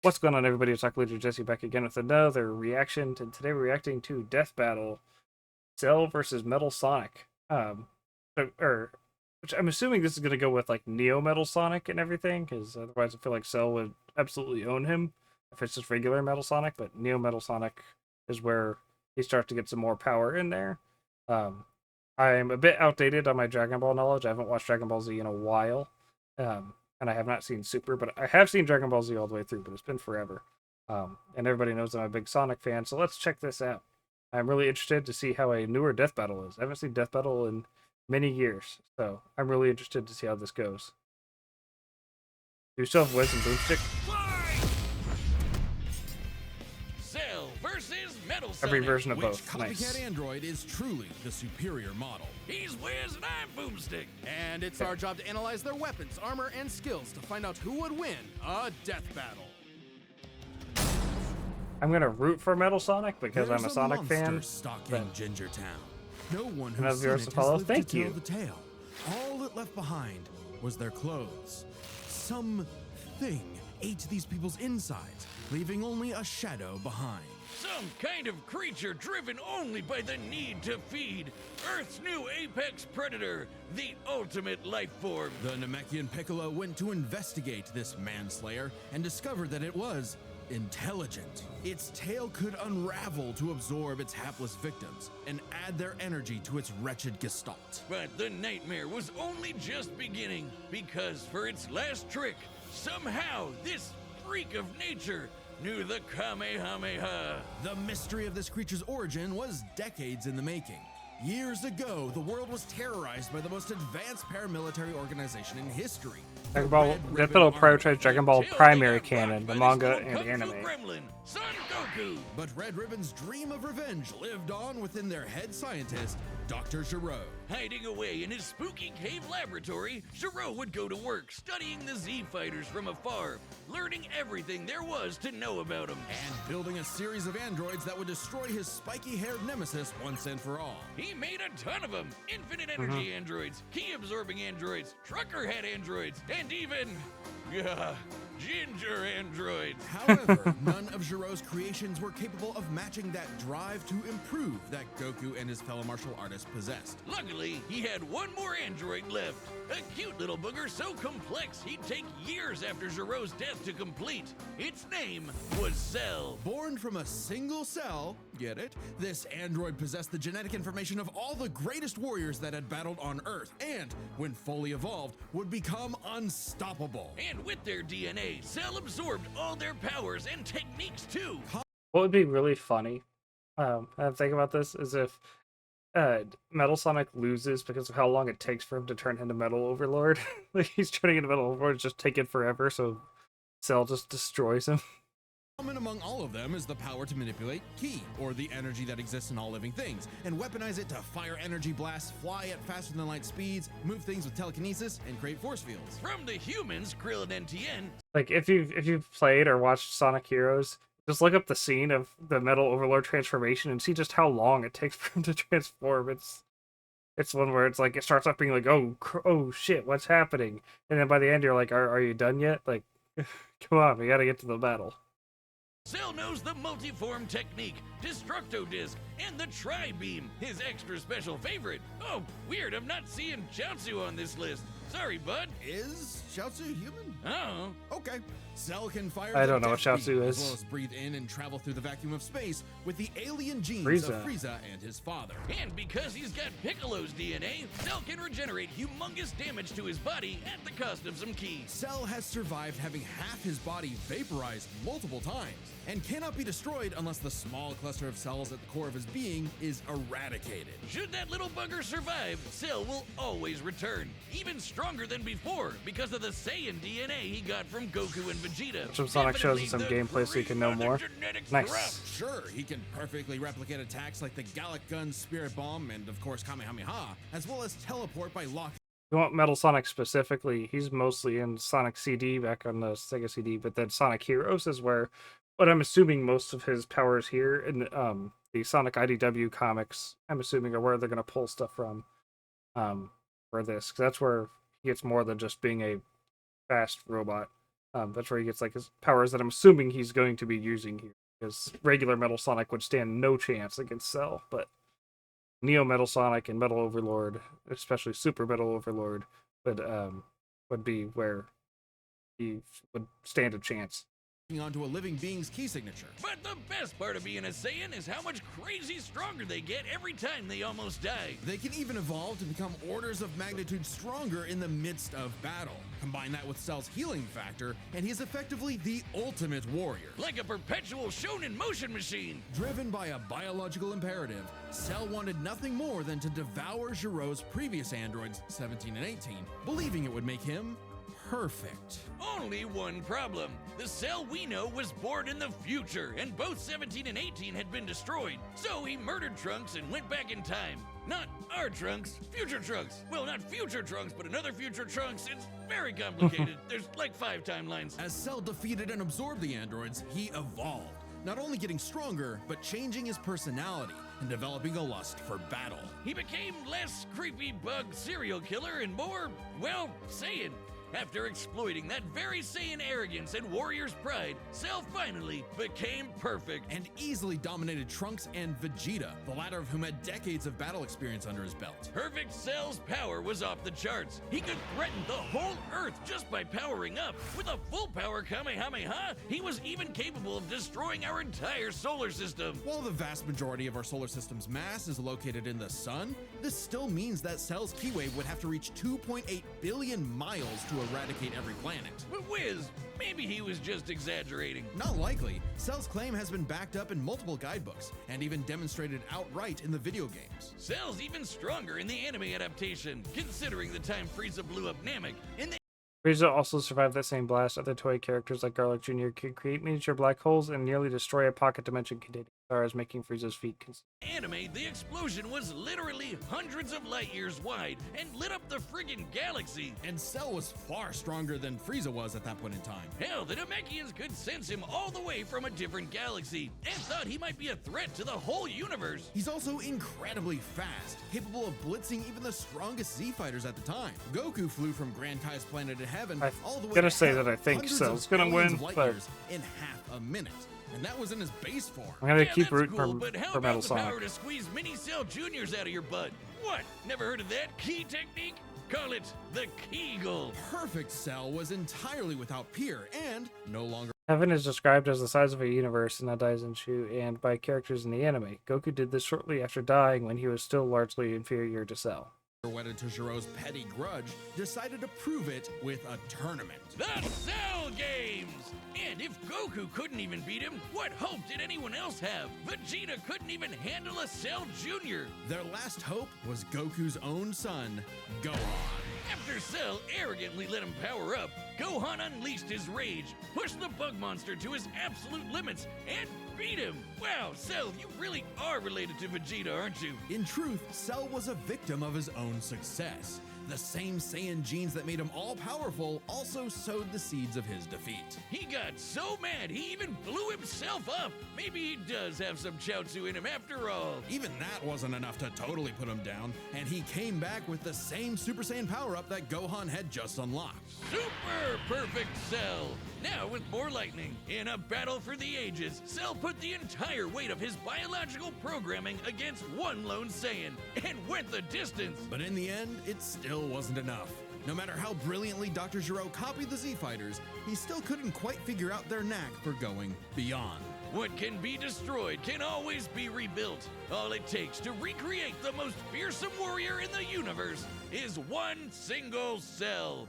What's going on, everybody? It's AquaLeaderJesse back again with another reaction. And today we're reacting to Death Battle, Cell versus Metal Sonic. Which I'm assuming this is going to go with like Neo Metal Sonic and everything, because otherwise I feel like Cell would absolutely own him if it's just regular Metal Sonic. But Neo Metal Sonic is where he starts to get some more power in there. Um, I'm a bit outdated on my Dragon Ball knowledge. I haven't watched Dragon Ball Z in a while. And I have not seen Super, but I have seen Dragon Ball Z all the way through, but it's been forever. And everybody knows I'm a big Sonic fan, so let's check this out. I'm really interested to see how a newer Death Battle is. I haven't seen Death Battle in many years, so I'm really interested to see how this goes. Do you still have Wiz and Boomstick? Cell versus Metal Sonic. Every version of Which both. copycat Nice. android is truly the superior model? He's Wiz and I'm Boomstick. And it's our job to analyze their weapons, armor, and skills to find out who would win a death battle. I'm gonna root for Metal Sonic because There's I'm a Sonic fan. monster stalking Gingertown. No one Another who's seen viewers it to has follow. lived Thank to you. tell the tale. All it left behind was their clothes. Something ate these people's insides, leaving only a shadow behind. Some kind of creature driven only by the need to feed. Earth's new apex predator, the ultimate life form. The Namekian Piccolo went to investigate this manslayer and discovered that it was intelligent. Its tail could unravel to absorb its hapless victims and add their energy to its wretched gestalt. But the nightmare was only just beginning, because for its last trick, somehow this freak of nature knew the Kamehameha. The mystery of this creature's origin was decades in the making. Years ago, the world was terrorized by the most advanced paramilitary organization in history. Dragon Ball Death Battle prioritized Dragon Ball primary canon, the manga and anime. Gremlin, Son Goku. But Red Ribbon's dream of revenge lived on within their head scientist, Dr. Giro. Hiding away in his spooky cave laboratory, Giro would go to work studying the Z fighters from afar, learning everything there was to know about them. And building a series of androids that would destroy his spiky-haired nemesis once and for all. He made a ton of them. Infinite energy androids, key absorbing androids, trucker head androids, and even ginger androids. However, none of Giro's creations were capable of matching that drive to improve that Goku and his fellow martial artists possessed. Luckily, he had one more android left. A cute little booger so complex he'd take years after Giro's death to complete. Its name was Cell. Born from a single cell, get it? This android possessed the genetic information of all the greatest warriors that had battled on Earth, and, when fully evolved, would become unstoppable. And with their DNA, Cell absorbed all their powers and techniques too. What would be really funny, I'm thinking about this, is if Metal Sonic loses because of how long it takes for him to turn into Metal Overlord. Like, he's turning into Metal Overlord, it's just taking forever, so Cell just destroys him. Common among all of them is the power to manipulate Ki, or the energy that exists in all living things, and weaponize it to fire energy blasts, fly at faster than light speeds, move things with telekinesis, and create force fields. From the humans, Krillin and Tien, Like, if you've played or watched Sonic Heroes, just look up the scene of the Metal Overlord transformation and see just how long it takes for him to transform. It's one where it's like, it starts off being like, oh shit, what's happening? And then by the end you're like, are you done yet? Like, come on, we gotta get to the battle. Cell knows the multiform technique, Destructo Disc, and the Tri-Beam, his extra special favorite. Oh, weird, I'm not seeing Chaozu on this list. Sorry, bud. Is Chaozu human? Oh. Okay. Cell can fire I the don't know what death beam, Chaozu as is. well as breathe in and travel through the vacuum of space with the alien genes Frieza. of Frieza and his father. And because he's got Piccolo's DNA, Cell can regenerate humongous damage to his body at the cost of some keys. Cell has survived having half his body vaporized multiple times and cannot be destroyed unless the small cluster of cells at the core of his being is eradicated. Should that little bugger survive, Cell will always return, even stronger than before because of the Saiyan DNA he got from Goku and Vegeta. Some Sonic shows us some Definitely gameplay so you can know the cream more. of the genetics Nice. crop. Sure, he can perfectly replicate attacks like the Gallic Gun, Spirit Bomb, and of course Kamehameha, as well as teleport by locking You want Metal Sonic specifically, he's mostly in Sonic CD back on the Sega CD, but then Sonic Heroes is where, but I'm assuming most of his powers here in the Sonic IDW comics, I'm assuming, are where they're going to pull stuff from for this, because that's where he gets more than just being a fast robot. That's where he gets like his powers that I'm assuming he's going to be using here, because regular Metal Sonic would stand no chance against Cell, but Neo Metal Sonic and Metal Overlord, especially Super Metal Overlord, would be where he would stand a chance. Onto a living being's key signature. But the best part of being a Saiyan is how much crazy stronger they get every time they almost die. They can even evolve to become orders of magnitude stronger in the midst of battle. Combine that with Cell's healing factor, and he's effectively the ultimate warrior. Like a perpetual shonen motion machine. Driven by a biological imperative, Cell wanted nothing more than to devour Giro's previous androids, 17 and 18, believing it would make him perfect. Only one problem. The Cell we know was born in the future, and both 17 and 18 had been destroyed. So he murdered Trunks and went back in time. Not our Trunks, future Trunks. Well, not future Trunks, but another future Trunks. It's very complicated. There's like 5 timelines. As Cell defeated and absorbed the androids, he evolved. Not only getting stronger, but changing his personality and developing a lust for battle. He became less creepy bug serial killer and more, well, Saiyan. After exploiting that very Saiyan arrogance and warrior's pride, Cell finally became perfect. And easily dominated Trunks and Vegeta, the latter of whom had decades of battle experience under his belt. Perfect Cell's power was off the charts. He could threaten the whole Earth just by powering up. With a full power Kamehameha, he was even capable of destroying our entire solar system. While the vast majority of our solar system's mass is located in the sun, this still means that Cell's key wave would have to reach 2.8 billion miles to eradicate every planet. But Wiz, maybe he was just exaggerating. Not likely. Cell's claim has been backed up in multiple guidebooks and even demonstrated outright in the video games. Cell's even stronger in the anime adaptation, considering the time Frieza blew up Namek. In the Frieza also survived that same blast. Other toy characters like Garlic Jr. could create miniature black holes and nearly destroy a pocket dimension containing stars, making Frieza's feet anime, the explosion was literally hundreds of light years wide and lit up the friggin' galaxy. And Cell was far stronger than Frieza was at that point in time. Hell, the Namekians could sense him all the way from a different galaxy and thought he might be a threat to the whole universe. He's also incredibly fast, capable of blitzing even the strongest Z fighters at the time. Goku flew from Grand Kai's planet of heaven all the way gonna to say hell, that I think hundreds Cell's of gonna billions win, of light but years in half a minute. And that was in his base form. I'm gonna Yeah, keep that's rooting cool, but how for about Metal the Sonic. power to squeeze mini Cell Juniors out of your butt? What? Never heard of that key technique? Call it the Kegel. Perfect Cell was entirely without peer and no longer Heaven is described as the size of a universe in Daisenshu and by characters in the anime. Goku did this shortly after dying when he was still largely inferior to Cell. wedded to Giro's petty grudge, decided to prove it with a tournament. The Cell Games! And if Goku couldn't even beat him, what hope did anyone else have? Vegeta couldn't even handle a Cell Jr. Their last hope was Goku's own son, Gohan. After Cell arrogantly let him power up, Gohan unleashed his rage, pushed the bug monster to his absolute limits, and beat him. Wow, Cell, you really are related to Vegeta, aren't you? In truth, Cell was a victim of his own success. The same Saiyan genes that made him all-powerful also sowed the seeds of his defeat. He got so mad, he even blew himself up. Maybe he does have some Chaozu in him after all. Even that wasn't enough to totally put him down, and he came back with the same Super Saiyan power-up that Gohan had just unlocked. Super perfect Cell! Now with more lightning, in a battle for the ages, Cell put the entire weight of his biological programming against one lone Saiyan, and went the distance. But in the end, it still wasn't enough. No matter how brilliantly Dr. Gero copied the Z-Fighters, he still couldn't quite figure out their knack for going beyond. What can be destroyed can always be rebuilt. All it takes to recreate the most fearsome warrior in the universe is one single Cell.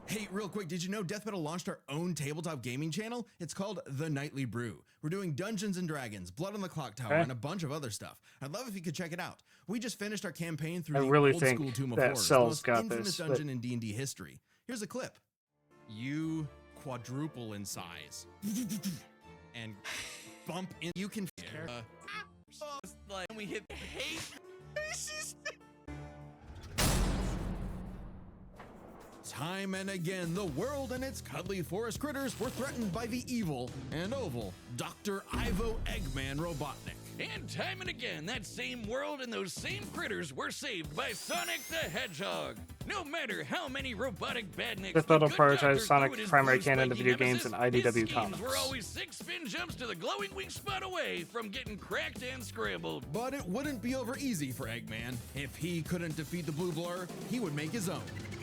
Hey, real quick, did you know Death Metal launched our own tabletop gaming channel? It's called The Nightly Brew. We're doing Dungeons and Dragons, Blood on the Clock Tower, and a bunch of other stuff. I'd love if you could check it out. We just finished our campaign through the really old think school Tomb of that Horrors, the Cell's most got infamous this, dungeon in D&D history. Here's a clip. You quadruple in size. And bump in. You can... Like we hit hate. Time and again, the world and its cuddly forest critters were threatened by the evil and oval Dr. Ivo Eggman Robotnik. And time and again, that same world and those same critters were saved by Sonic the Hedgehog. No matter how many robotic badniks This the metal good doctor prioritizes Sonic threw at his primary blue canon to spiky video games nemesis, and IDW his schemes comics. were always 6 spin jumps to the glowing weak spot away from getting cracked and scrambled. But it wouldn't be over easy for Eggman. If he couldn't defeat the Blue Blur, he would make his own,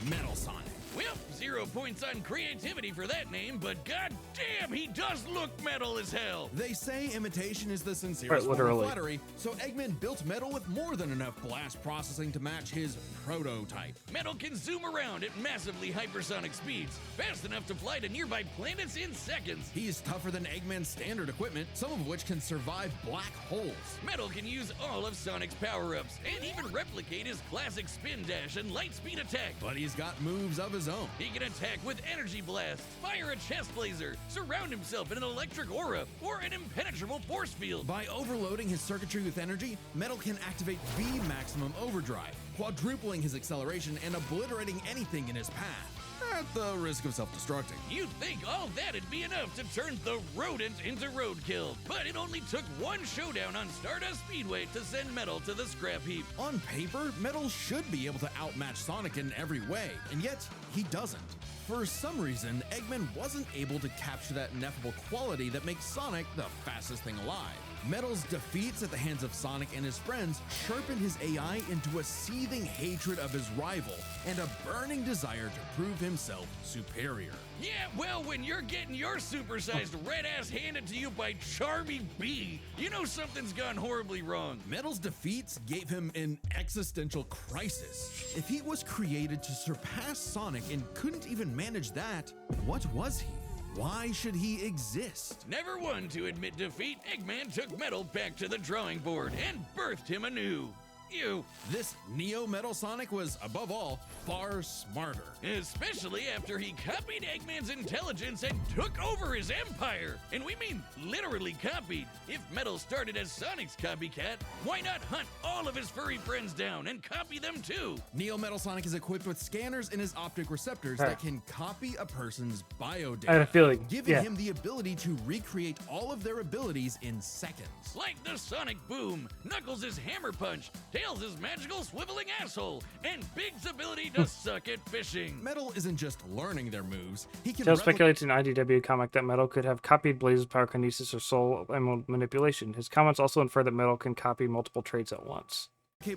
Metal Sonic. Well, 0 points on creativity for that name, but goddamn, he does look metal as hell. They say imitation is the sincerest Right, form of literally. flattery, so Eggman built Metal with more than enough blast processing to match his prototype. Metal can zoom around at massively hypersonic speeds, fast enough to fly to nearby planets in seconds. He's tougher than Eggman's standard equipment, some of which can survive black holes. Metal can use all of Sonic's power-ups, and even replicate his classic spin dash and light speed attack. But he's got moves of his own. He can attack with energy blast, fire a chest laser, surround himself in an electric aura, or an impenetrable force field. By overloading his circuitry with energy, Metal can activate V Maximum Overdrive, quadrupling his acceleration and obliterating anything in his path, at the risk of self-destructing. You'd think all that'd be enough to turn the rodent into roadkill, but it only took one showdown on Stardust Speedway to send Metal to the scrap heap. On paper, Metal should be able to outmatch Sonic in every way, and yet he doesn't. For some reason, Eggman wasn't able to capture that ineffable quality that makes Sonic the fastest thing alive. Metal's defeats at the hands of Sonic and his friends sharpened his AI into a seething hatred of his rival and a burning desire to prove himself superior. Yeah, well, when you're getting your supersized red ass handed to you by Charmy B, you know something's gone horribly wrong. Metal's defeats gave him an existential crisis. If he was created to surpass Sonic and couldn't even manage that, what was he? Why should he exist? Never one to admit defeat, Eggman took Metal back to the drawing board and birthed him anew. You. This Neo Metal Sonic was, above all, far smarter. Especially after he copied Eggman's intelligence and took over his empire. And we mean literally copied. If Metal started as Sonic's copycat, why not hunt all of his furry friends down and copy them too? Neo Metal Sonic is equipped with scanners in his optic receptors Huh. that can copy a person's biodata, I had a feeling. giving Yeah. him the ability to recreate all of their abilities in seconds. Like the Sonic Boom, Knuckles' hammer punch, Tails' magical swiveling asshole, and Big's ability to suck at fishing. Metal isn't just learning their moves, he can Tails replicate speculates in IDW comic that Metal could have copied Blaze's pyrokinesis or soul emerald manipulation. His comments also infer that Metal can copy multiple traits at once.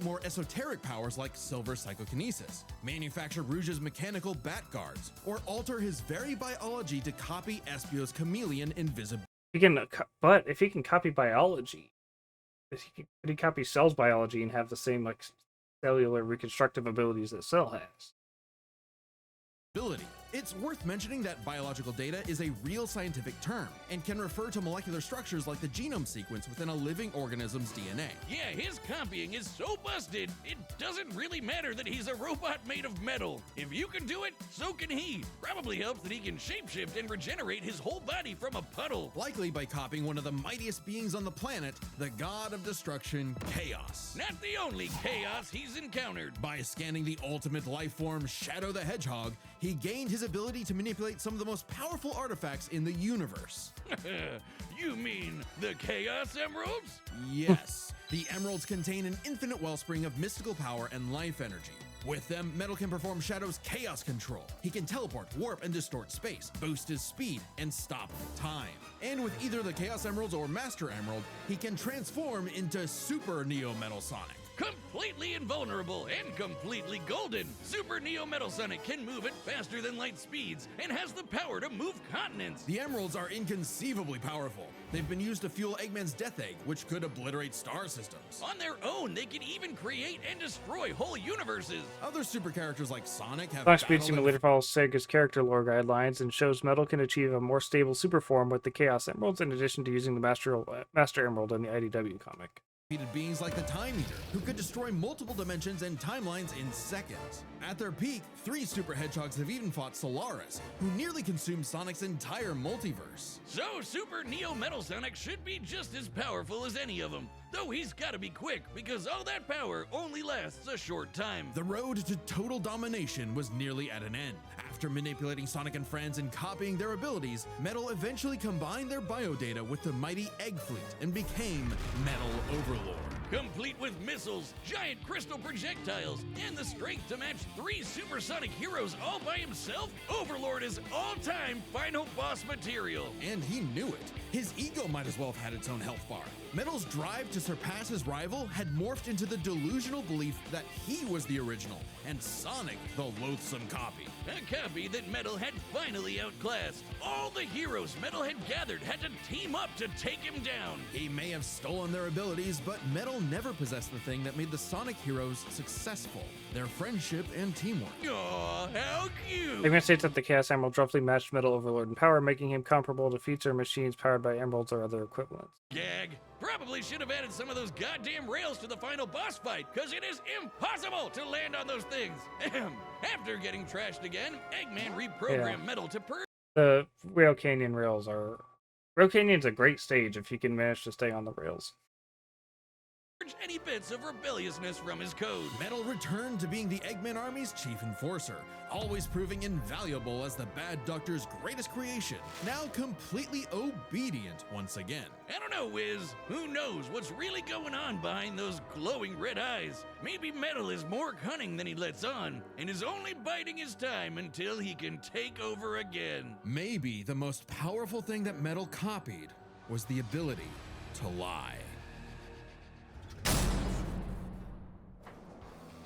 more esoteric powers like silver psychokinesis, manufacture Rouge's mechanical bat guards, or alter his very biology to copy Espio's chameleon invisibility. He can, but if he can copy biology, could he copy Cell's biology and have the same like cellular reconstructive abilities that Cell has? It's worth mentioning that biological data is a real scientific term and can refer to molecular structures like the genome sequence within a living organism's DNA. Yeah, his copying is so busted, it doesn't really matter that he's a robot made of metal. If you can do it, so can he. Probably helps that he can shapeshift and regenerate his whole body from a puddle. Likely by copying one of the mightiest beings on the planet, the god of destruction, Chaos. Not the only chaos he's encountered. By scanning the ultimate life form, Shadow the Hedgehog, he gained his ability to manipulate some of the most powerful artifacts in the universe. You mean the Chaos Emeralds? Yes, the emeralds contain an infinite wellspring of mystical power and life energy. With them, Metal can perform Shadow's chaos control. He can teleport, warp, and distort space, boost his speed, and stop time. And with either the Chaos Emeralds or Master Emerald, he can transform into Super Neo Metal Sonic. Completely invulnerable and completely golden, Super Neo Metal Sonic can move at faster than light speeds and has the power to move continents. The emeralds are inconceivably powerful. They've been used to fuel Eggman's Death Egg, which could obliterate star systems. On their own, they can even create and destroy whole universes. Other super characters like Sonic have Black Speed battled Simulator follows Sega's character lore guidelines and shows Metal can achieve a more stable super form with the Chaos Emeralds in addition to using the Master Emerald in the IDW comic. defeated beings like the Time Eater, who could destroy multiple dimensions and timelines in seconds. At their peak, 3 Super Hedgehogs have even fought Solaris, who nearly consumed Sonic's entire multiverse. So Super Neo Metal Sonic should be just as powerful as any of them, though he's gotta be quick because all that power only lasts a short time. The road to total domination was nearly at an end. After manipulating Sonic and friends and copying their abilities, Metal eventually combined their biodata with the mighty Egg Fleet and became Metal Overlord. complete with missiles, giant crystal projectiles, and the strength to match 3 supersonic heroes all by himself, Overlord is all-time final boss material. And he knew it. His ego might as well have had its own health bar. Metal's drive to surpass his rival had morphed into the delusional belief that he was the original, and Sonic the loathsome copy. A copy that Metal had finally outclassed. All the heroes Metal had gathered had to team up to take him down. He may have stolen their abilities, but Metal never possessed the thing that made the Sonic heroes successful: their friendship and teamwork. Aw, how cute! Eggman states that the Chaos Emerald roughly matched Metal Overlord in power, making him comparable to future machines powered by emeralds or other equivalents. Gag. Probably should have added some of those goddamn rails to the final boss fight, because it is impossible to land on those things. After getting trashed again, Eggman reprogrammed Metal to The Rail Canyon rails are... Rail Canyon's a great stage if you can manage to stay on the rails. any bits of rebelliousness from his code. Metal returned to being the Eggman Army's chief enforcer, always proving invaluable as the Bad Doctor's greatest creation, now completely obedient once again. I don't know, Wiz. Who knows what's really going on behind those glowing red eyes? Maybe Metal is more cunning than he lets on, and is only biding his time until he can take over again. Maybe the most powerful thing that Metal copied was the ability to lie.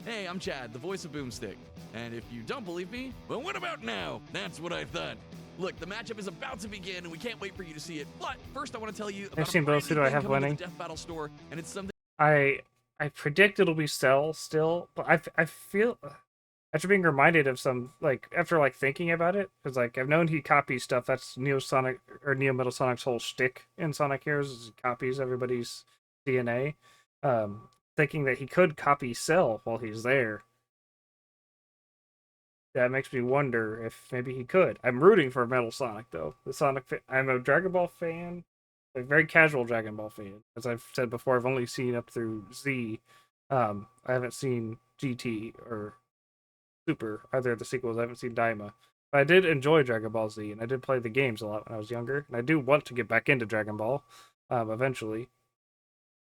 Hey, I'm Chad, the voice of Boomstick. And if you don't believe me, well, what about now? That's what I thought. Look, the matchup is about to begin, and we can't wait for you to see it. But first, I want to tell you about I've seen both. Who do I have winning? The Death Battle store, and it's something. I predict it'll be Cell still, but I feel after being reminded of some after thinking about it, because I've known he copies stuff. That's Neo Metal Sonic's whole shtick in Sonic Heroes is he copies everybody's DNA. Thinking that he could copy Cell while he's there. That makes me wonder if maybe he could. I'm rooting for Metal Sonic though. I'm a Dragon Ball fan, a very casual Dragon Ball fan. As I've said before, I've only seen up through Z. I haven't seen GT or Super, either of the sequels. I haven't seen Daima. But I did enjoy Dragon Ball Z, and I did play the games a lot when I was younger. And I do want to get back into Dragon Ball eventually.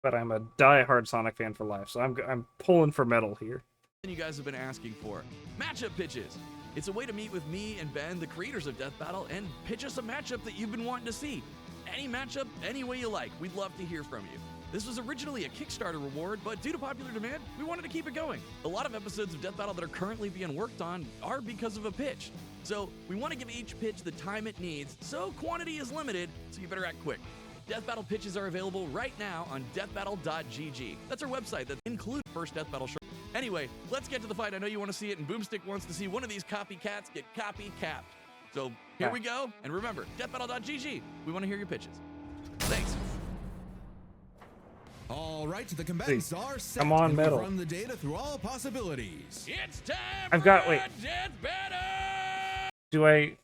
But I'm a die-hard Sonic fan for life, so I'm pulling for Metal here. You guys have been asking for matchup pitches. It's a way to meet with me and Ben, the creators of Death Battle, and pitch us a matchup that you've been wanting to see. Any matchup, any way you like. We'd love to hear from you. This was originally a Kickstarter reward, but due to popular demand, we wanted to keep it going. A lot of episodes of Death Battle that are currently being worked on are because of a pitch. So we want to give each pitch the time it needs, so quantity is limited, so you better act quick. Death Battle pitches are available right now on deathbattle.gg. That's our website that includes first Death Battle show. Anyway, let's get to the fight. I know you want to see it, and Boomstick wants to see one of these copycats get copy-capped. So here we go, and remember, deathbattle.gg. We want to hear your pitches. Thanks. All right, the combatants are set. Come on, and Metal. run the data through all possibilities. It's time I've got- for wait. a Death Battle! Do I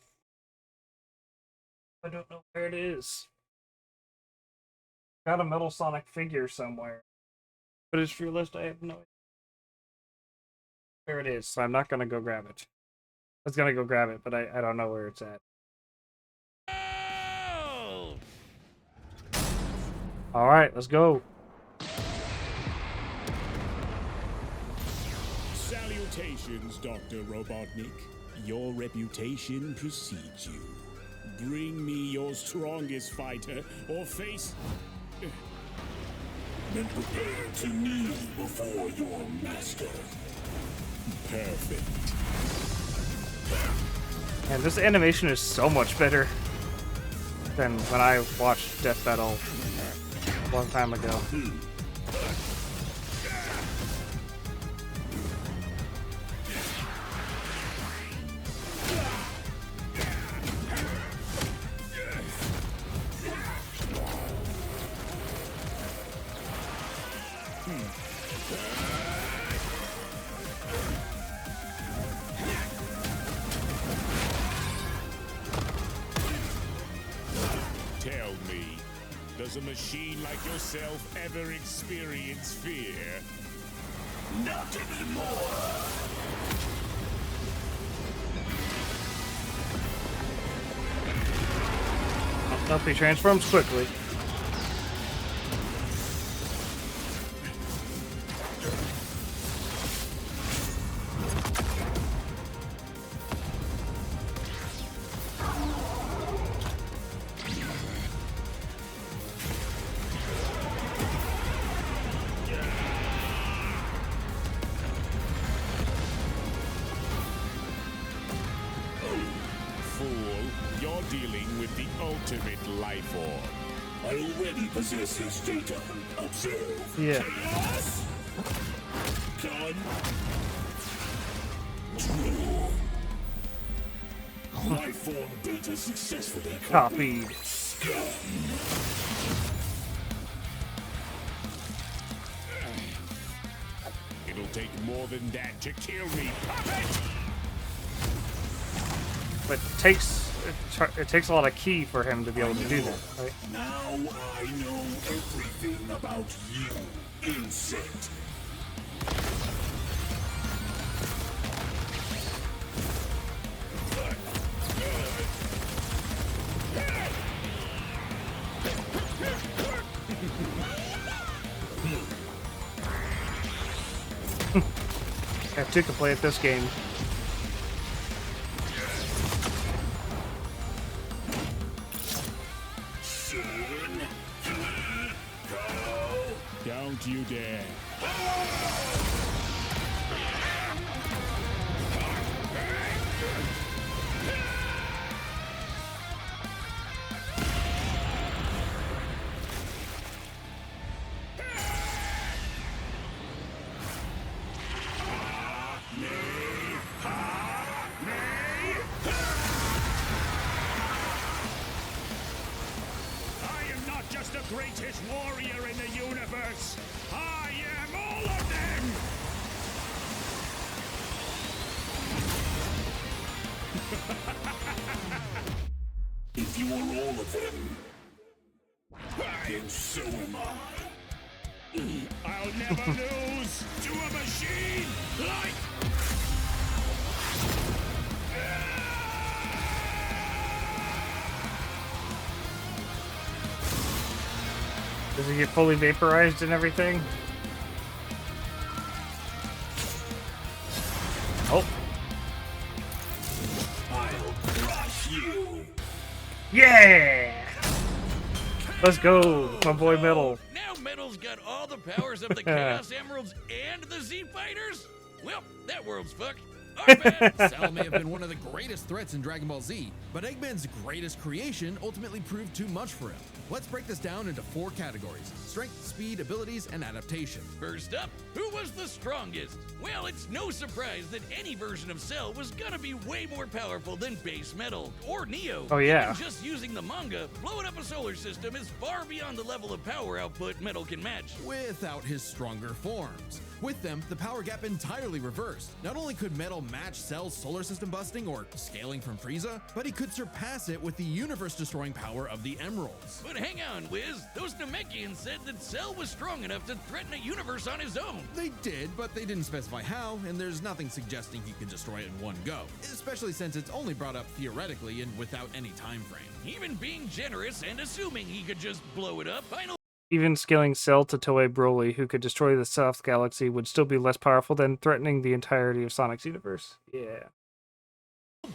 don't know where it is. Got a Metal Sonic figure somewhere, but it's your list. I have no idea where it is, so I'm not gonna go grab it. I was gonna go grab it, but I don't know where it's at. Oh! All right, let's go. Salutations, Dr. Robotnik. Your reputation precedes you. Bring me your strongest fighter, or face... Then prepare to kneel before your master. Perfect. And this animation is so much better than when I watched Death Battle a long time ago. Tell me, does a machine like yourself ever experience fear? Not anymore! Nope, he transforms quickly. You're dealing with the ultimate life form. I already possess his data. Observe. Yeah. Chaos. Control. Life form data successfully Copied. It'll take more than that to kill me, puppet! But it takes a lot of key for him to be able to do that, right? Now I know everything about you, insect. Have two can play at this game. Don't you dare. Just the greatest warrior in the universe. I am all of them. If you are all of them, then so am I. I'll never lose to a machine like... Does he get fully vaporized and everything? Oh. I'll crush you. Yeah! Let's go, my boy Metal. Now Metal's got all the powers of the Chaos Emeralds and the Z Fighters? Well, that world's fucked. Our bad. Cell may have been one of the greatest threats in Dragon Ball Z, but Eggman's greatest creation ultimately proved too much for him. Let's break this down into 4 categories: strength, speed, abilities, and adaptation. First up, who was the strongest? Well, it's no surprise that any version of Cell was gonna be way more powerful than base Metal or Neo. Oh, yeah. Even just using the manga, blowing up a solar system is far beyond the level of power output Metal can match. Without his stronger forms. With them, the power gap entirely reversed. Not only could Metal match Cell's solar system busting or scaling from Frieza, but he could surpass it with the universe-destroying power of the Emeralds. But hang on, Wiz. Those Namekians said that Cell was strong enough to threaten a universe on his own. They did, but they didn't specify how, and there's nothing suggesting he could destroy it in one go, especially since it's only brought up theoretically and without any time frame. Even being generous and assuming he could just blow it up, Even scaling Cell to Toei Broly, who could destroy the South Galaxy, would still be less powerful than threatening the entirety of Sonic's universe. Yeah.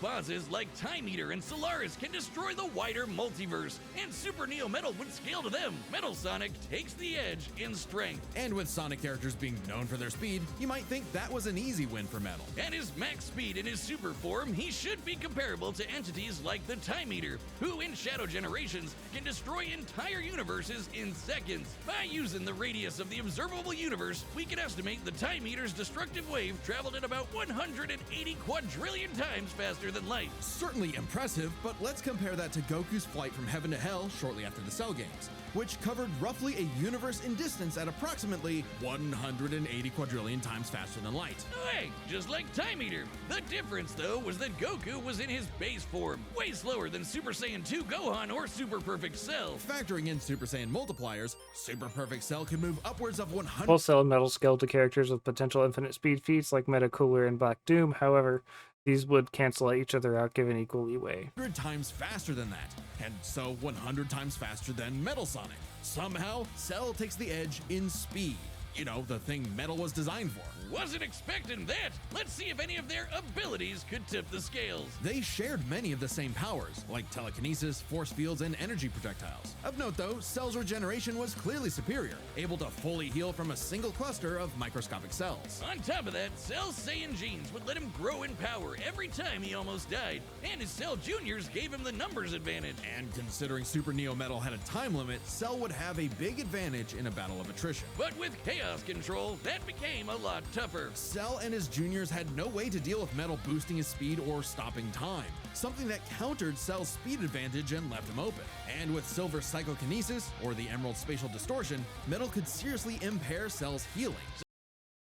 bosses like Time Eater and Solaris can destroy the wider multiverse, and Super Neo Metal would scale to them. Metal Sonic takes the edge in strength. And with Sonic characters being known for their speed, you might think that was an easy win for Metal. At his max speed in his super form, he should be comparable to entities like the Time Eater, who in Shadow Generations can destroy entire universes in seconds. By using the radius of the observable universe, we can estimate the Time Eater's destructive wave traveled at about 180 quadrillion times faster than light. Certainly impressive, but let's compare that to Goku's flight from heaven to hell shortly after the Cell games, which covered roughly a universe in distance at approximately 180 quadrillion times faster than light. Hey, just like Time Eater. The difference, though, was that Goku was in his base form, way slower than Super Saiyan 2 Gohan or Super Perfect Cell. Factoring in Super Saiyan multipliers, Super Perfect Cell can move upwards of 100. Full Cell and Metal scaled to characters with potential infinite speed feats like Meta Cooler and Black Doom. However, these would cancel each other out given equal leeway. 100 times faster than that, and so 100 times faster than Metal Sonic. Somehow, Cell takes the edge in speed. You know, the thing metal was designed for. Wasn't expecting that. Let's see if any of their abilities could tip the scales. They shared many of the same powers, like telekinesis, force fields, and energy projectiles. Of note though, Cell's regeneration was clearly superior, able to fully heal from a single cluster of microscopic cells. On top of that, Cell's Saiyan genes would let him grow in power every time he almost died, and his Cell Juniors gave him the numbers advantage. And considering Super Neo Metal had a time limit, Cell would have a big advantage in a battle of attrition. But with Chaos Control, that became a lot tougher. Cell and his juniors had no way to deal with Metal boosting his speed or stopping time, something that countered Cell's speed advantage and left him open. And with Silver Psychokinesis, or the Emerald Spatial Distortion, Metal could seriously impair Cell's healing.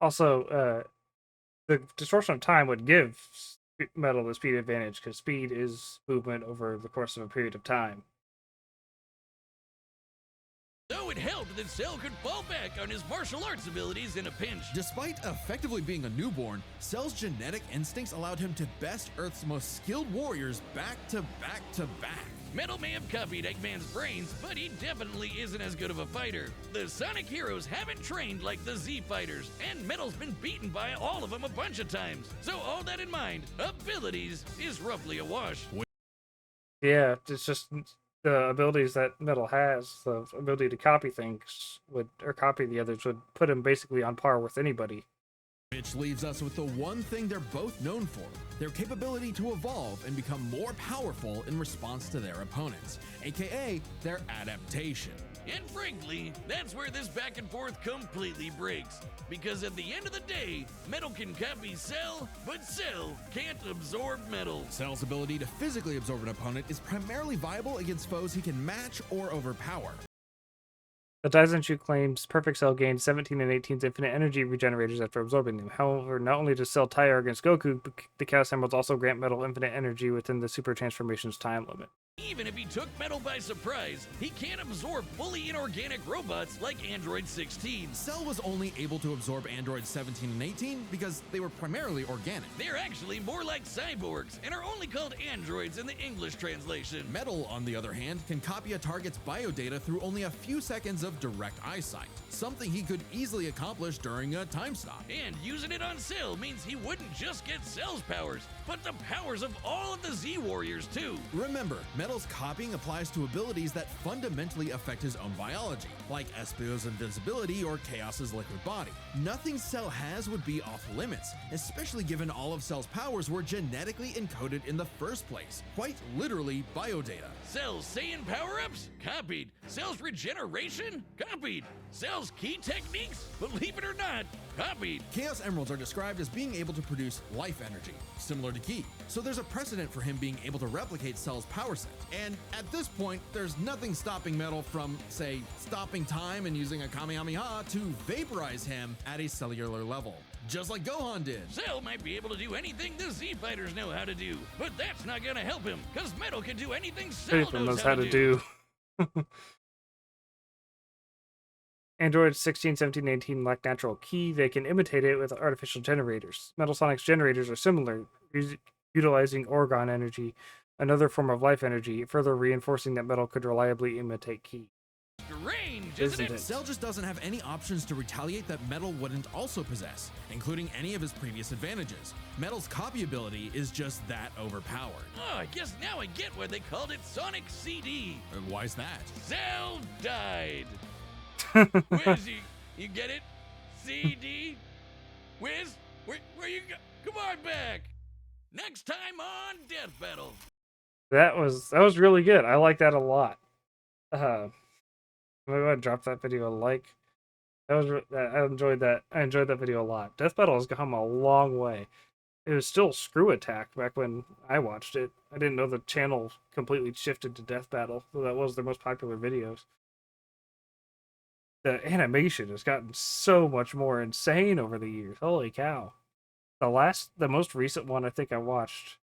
Also, the distortion of time would give Metal the speed advantage because speed is movement over the course of a period of time. So it helped that Cell could fall back on his martial arts abilities in a pinch. Despite effectively being a newborn, Cell's genetic instincts allowed him to best Earth's most skilled warriors back to back to back. Metal may have copied Eggman's brains, but he definitely isn't as good of a fighter. The Sonic heroes haven't trained like the Z fighters, and Metal's been beaten by all of them a bunch of times. So all that in mind, abilities is roughly a wash. Yeah, it's just the abilities that Metal has, the ability to copy things or copy the others would put him basically on par with anybody. Which leaves us with the one thing they're both known for, their capability to evolve and become more powerful in response to their opponents, aka their adaptation. And frankly, that's where this back and forth completely breaks. Because at the end of the day, Metal can copy Cell, but Cell can't absorb Metal. Cell's ability to physically absorb an opponent is primarily viable against foes he can match or overpower. The Daizenshu claims Perfect Cell gained 17 and 18's infinite energy regenerators after absorbing them. However, not only does Cell tire against Goku, but the Chaos Emeralds also grant Metal infinite energy within the Super Transformation's time limit. Even if he took Metal by surprise, he can't absorb fully inorganic robots like Android 16. Cell was only able to absorb Androids 17 and 18 because they were primarily organic. They're actually more like cyborgs and are only called androids in the English translation. Metal, on the other hand, can copy a target's biodata through only a few seconds of direct eyesight, something he could easily accomplish during a time stop. And using it on Cell means he wouldn't just get Cell's powers, but the powers of all of the Z Warriors too. Remember, Metal's copying applies to abilities that fundamentally affect his own biology, like Espio's invincibility or Chaos's liquid body. Nothing Cell has would be off limits, especially given all of Cell's powers were genetically encoded in the first place, quite literally biodata. Cell's Saiyan power-ups? Copied. Cell's regeneration? Copied. Cell's key techniques? Believe it or not, copied. Chaos Emeralds are described as being able to produce life energy, similar to Ki, so there's a precedent for him being able to replicate Cell's power set. And at this point, there's nothing stopping Metal from, say, stopping time and using a Kamehameha to vaporize him at a cellular level, just like Gohan did. Cell might be able to do anything the Z fighters know how to do, but that's not gonna help him, because Metal can do anything Cell knows how to do. Androids 16, 17, 18 lack natural Ki. They can imitate it with artificial generators. Metal Sonic's generators are similar, utilizing Orgon energy, another form of life energy, further reinforcing that Metal could reliably imitate Ki. Strange, Isn't isn't it? it? Cell just doesn't have any options to retaliate that Metal wouldn't also possess, including any of his previous advantages. Metal's copy ability is just that overpowered. Oh, I guess now I get why they called it Sonic CD. And why's that? Cell died. Wiz, you get it? CD? Wiz, where you go? Come on back. Next time on Death Battle. That was really good. I like that a lot. I'm gonna drop that video a like. I enjoyed that. I enjoyed that video a lot. Death Battle has come a long way. It was still Screw Attack back when I watched it. I didn't know the channel completely shifted to Death Battle, so that was their most popular videos. The animation has gotten so much more insane over the years. Holy cow. The most recent one I think I watched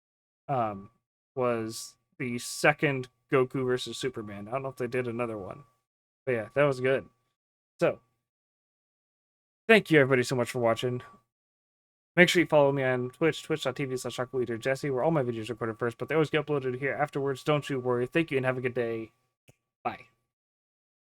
was the second Goku versus Superman. I don't know if they did another one. But yeah, that was good. So, thank you everybody so much for watching. Make sure you follow me on Twitch, twitch.tv/AquaLeaderJesse, where all my videos are recorded first, but they always get uploaded here afterwards. Don't you worry. Thank you and have a good day. Bye.